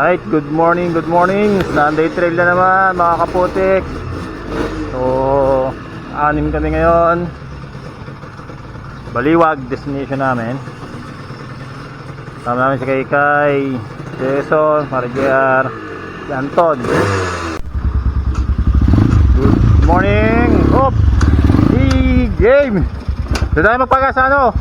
Alright, good morning, good morning. Sunday trail na naman mga kaputik. So, 6 kami ngayon. Baliwag, destination namin. Tama namin si Kaykay, Jason, Marijar, si Anton. Good morning. Hop! E-game! Doon tayo magpagas ano?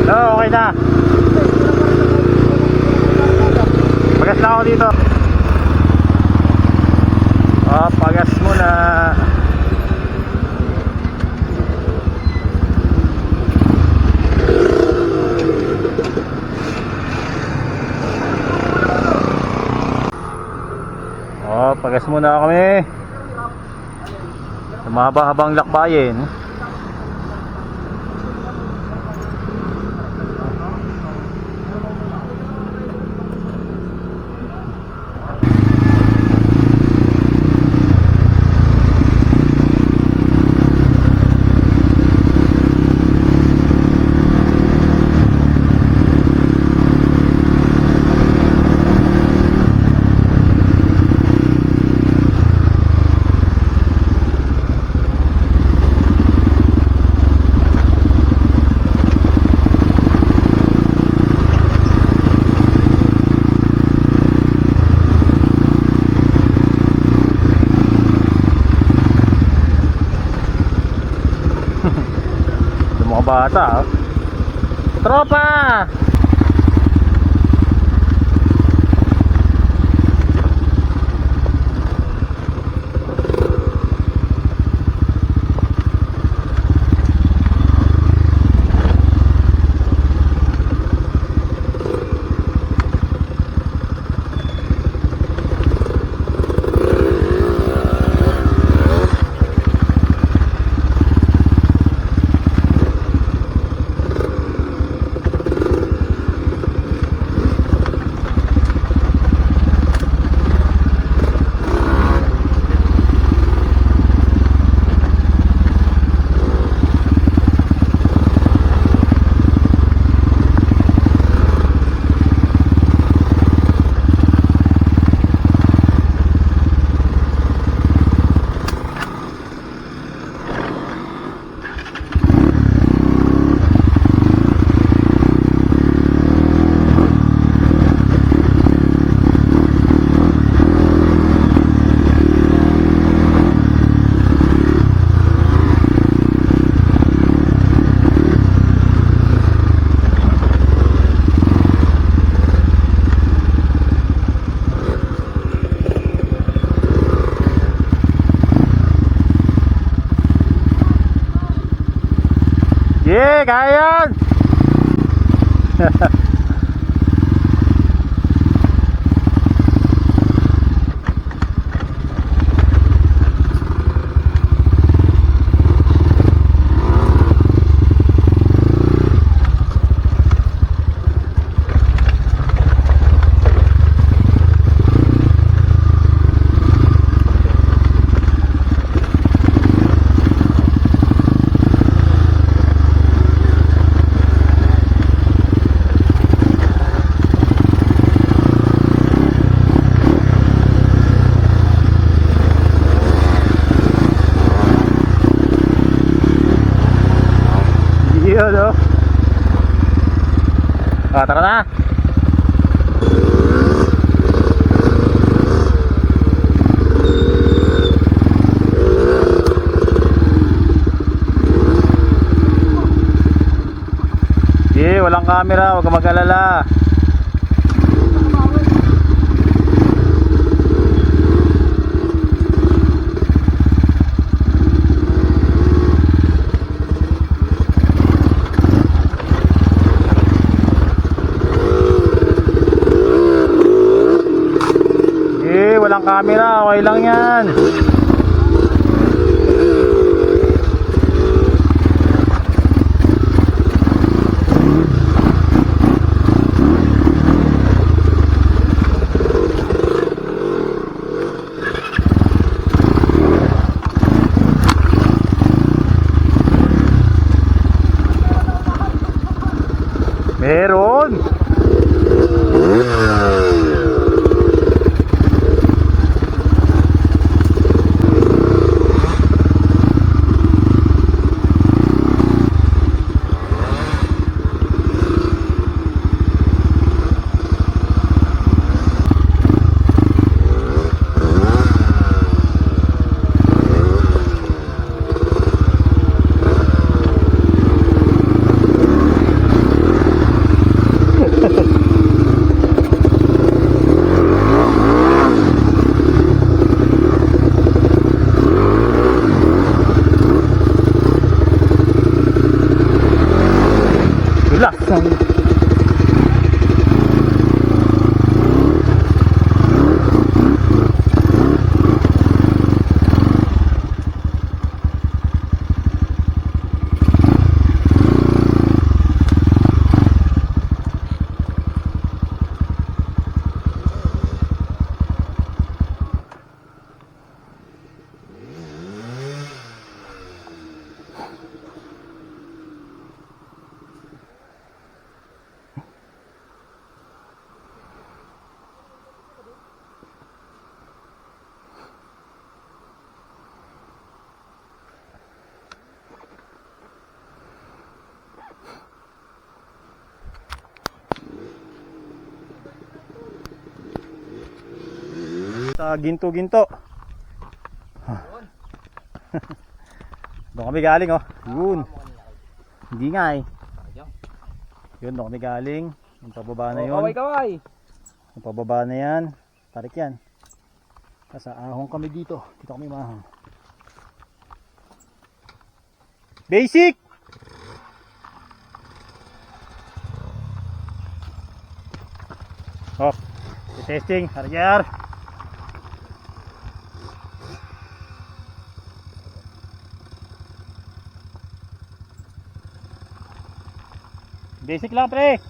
Okay na. Pagas na ako dito. Pagas muna. Pagas muna kami. Mahaba-habang lakbayin. Mga bata, oh. Tropa! Yeah, kaya yan! walang camera, huwag ka mag-alala. Walang camera, okay lang yan. Meron. Sa ginto-ginto. Doon kami galing oh. Yun. Hindi nga eh. Yun, doon kami galing. Yung pababa na yun. Kaway. Yung pababa na yan. Tarik yan. Kasi ahong kami dito. Dito kami mahang. Basic! Hop. Testing. Harjar. Basic lang pre.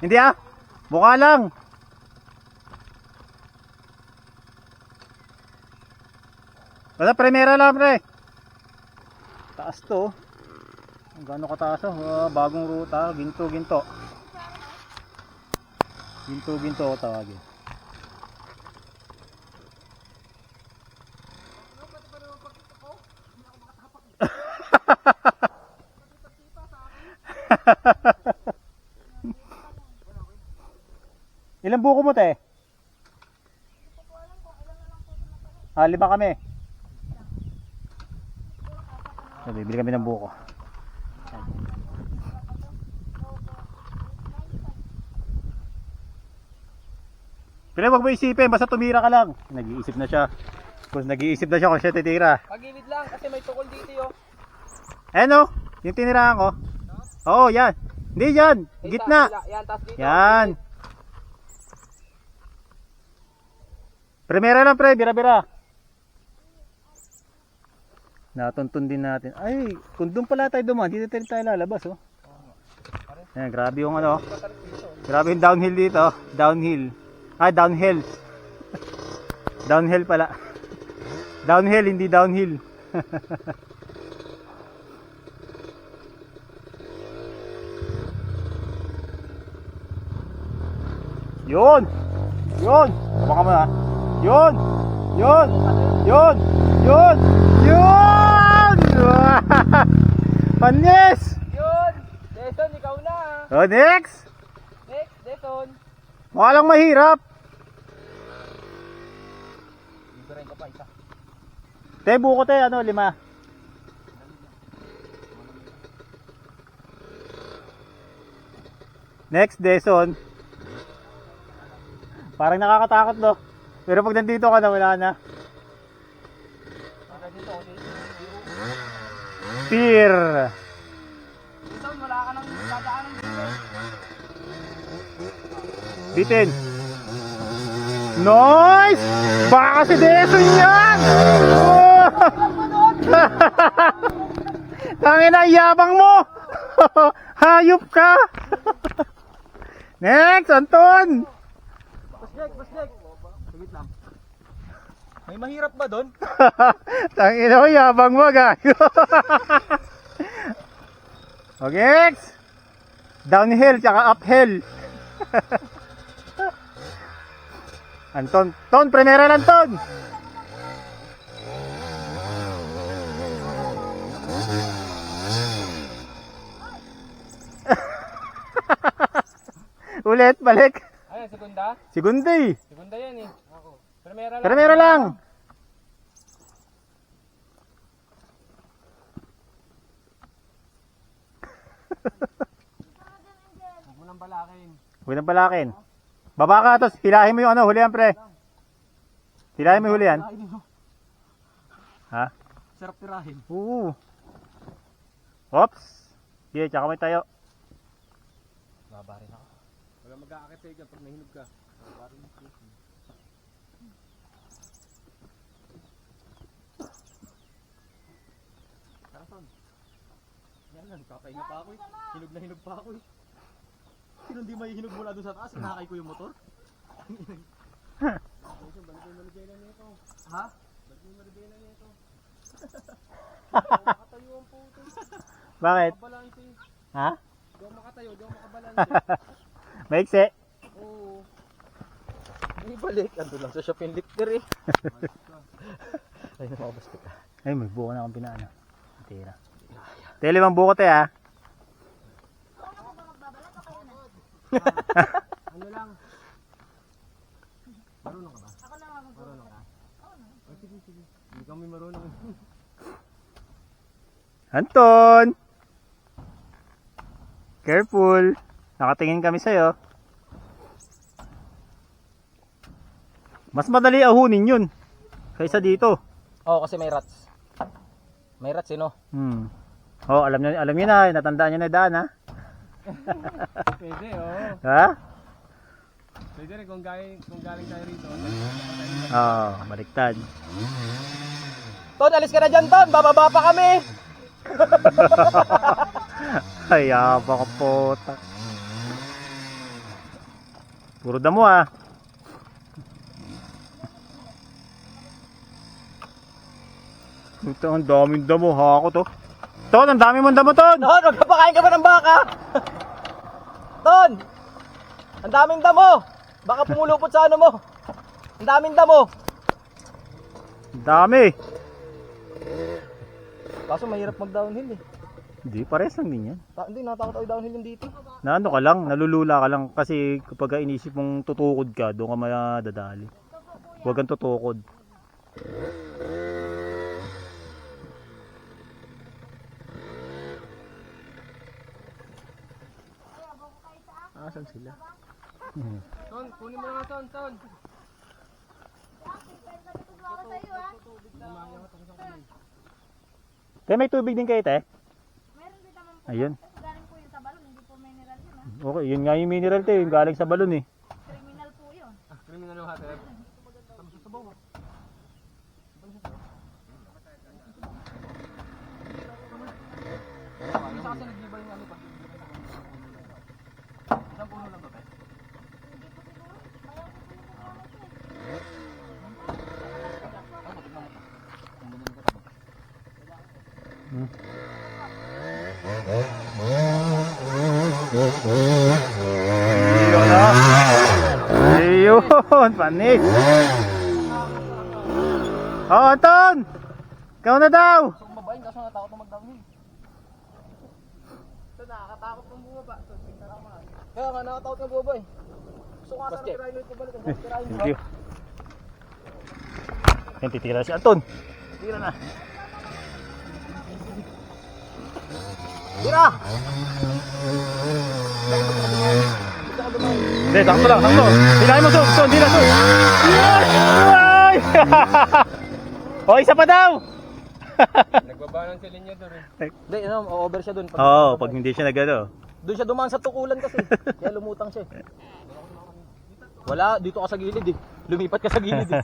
Hindi ah. Mukha lang. Wala, primera lang pre. Taas to. Ang gaano kataas oh. Bagong ruta. Ginto-ginto. Ginto-ginto tawagin. Ilang buko mo te? 5 kami. So, bibili kami ng buko. Pero wag mo isipin, basta tumira ka lang. Nag-iisip na siya. Tapos nag-iisip na siya kung siya titira. Pagilid lang kasi may tukol dito yo. Ayan o, yung tinirahan ko. Oo, yan. Hindi yan, gitna. Yan, tas dito. Yan. Primera lang pre, bira-bira. Natuntun din natin. Ay, kung doon pala tayo dumaan, dito tayo lalabas oh. Ayan, grabe yung ano. Grabe yung downhill dito. Downhill. Ay, downhill. Downhill pala. Downhill, hindi downhill. Yun! Yun! Tama ka mo ha. Yun! Yun! Yun! Yun! Yun! Panis! Yun! Deson, ikaw na. Oh, next! Next, Deson. Mukha lang mahirap. Libre ko pa isa. Te, buko te, ano, 5. Next, Deson. Parang nakakatakot, no? Pero pag nandito ka na, wala na. Fear. Jason, wala ka nang dadaanan dito. Bitin. Nice! Baka kasi Deson yan! Oh! Tangina, yabang mo! Hayop ka! Next, Anton! Basjek. Sagit lang. May mahirap ba doon? Tangina ko, yabang mo, gago. Okay, next! Downhill, tsaka uphill. Anton, Ton, primera lang, Ton! Ulit, balik. Ayan, segunda. Sigundi. Segunda yan eh. Ako. Primera lang. Primera lang. Huwag mo nang balakin. Huwag nang balakin. Baba ka, tapos pilahin mo yung ano, hulihan, pre. Pilahin mo yung hulihan. Ha? Sarap tirahin. Oo. Oops. Sige, tsaka may tayo. Baba rin ako. Wala mag-aakit sa'yo dyan pag nahinog ka. Baba rin ako. Karason. Yan lang, kakainga pa ako eh. Hinog na hinog pa ako eh. Sino hindi may hinog mula doon sa taas? Hinakay ko yung motor. Balik yung malibay na nito. Ha? Balik yung malibay na nito. Makatayo ang puto. Bakit? Makabalanse. Ha? Di ako makatayo, di ako makabalanse. Maiksi. Oo. Hindi balik. Ando lang sa shopping lifter eh. Ay, nakabastik ka. Ay, may buko na akong pinaano. Tira. Te, 5 buko te, ha? Ano lang? Marunong ka ba? Ako lang ako. Marunong ka? Oh, sige. Hindi kami marunong. Anton! Careful! Nakatingin kami sa'yo. Mas madali ahunin yun kaysa dito. Oo, kasi may rats. May rats, no? Oh, alam niyo na, natandaan niyo na yung daan, ha? Pwede, oo. Ha? Pwede rin kung galing tayo rito. Oh, baliktad. Ton, alis ka na dyan, Ton! Bababa pa kami! Ay, yabang ka puta. Puro damo, ha? Ito, ang daming damo, ha ako to. Ton, ang dami mong damo, Ton! Ton, magpapakain ka ba ng baka? Ton! Ang daming damo! Baka pumulupot sa ano mo. Ang daming damo. Ang dami. Kaso mahirap mag-downhill eh. Hindi, pares lang din yan. Hindi, natakot ako downhill yung dito. Na ano ka lang, nalulula ka lang kasi kapag inisip mong tutukod ka, doon ka madadali. Huwag kang tutukod. Asan sila? Ton, kunin mo na Ton. Kaya may tubig din kayo, te? Meron din naman po. Ayun. Galing po yung sa balon, hindi po mineral yun ha. Okay, yun nga yung mineral, te. Yung galing sa balon, eh. Criminal po yun. Criminal yung hater. Yun na. Ayun, panis. Oh, Anton! Ikaw na daw! Gusto kong babain kaso natakot na mag-downhill. Ito nakakatakot ng bumaba. Kaya nga nakatakot ng bumaba eh. Gusto ko nga sana tirahin ulit pabalik. Thank you. Yan, titira si Anton. Tira na. Tira! Hindi, sakto lang, sakto. Hilahin mo, Sob. Hindi na, Sob. Ay! O, isa pa daw! Nagbaba ng silinyador eh. Hindi, over siya dun. Oo, pag hindi siya nagano. Doon siya dumaan sa tukulan kasi. Kaya lumutang siya eh. Wala, dito ka sa gilid eh. Lumipat ka sa gilid eh.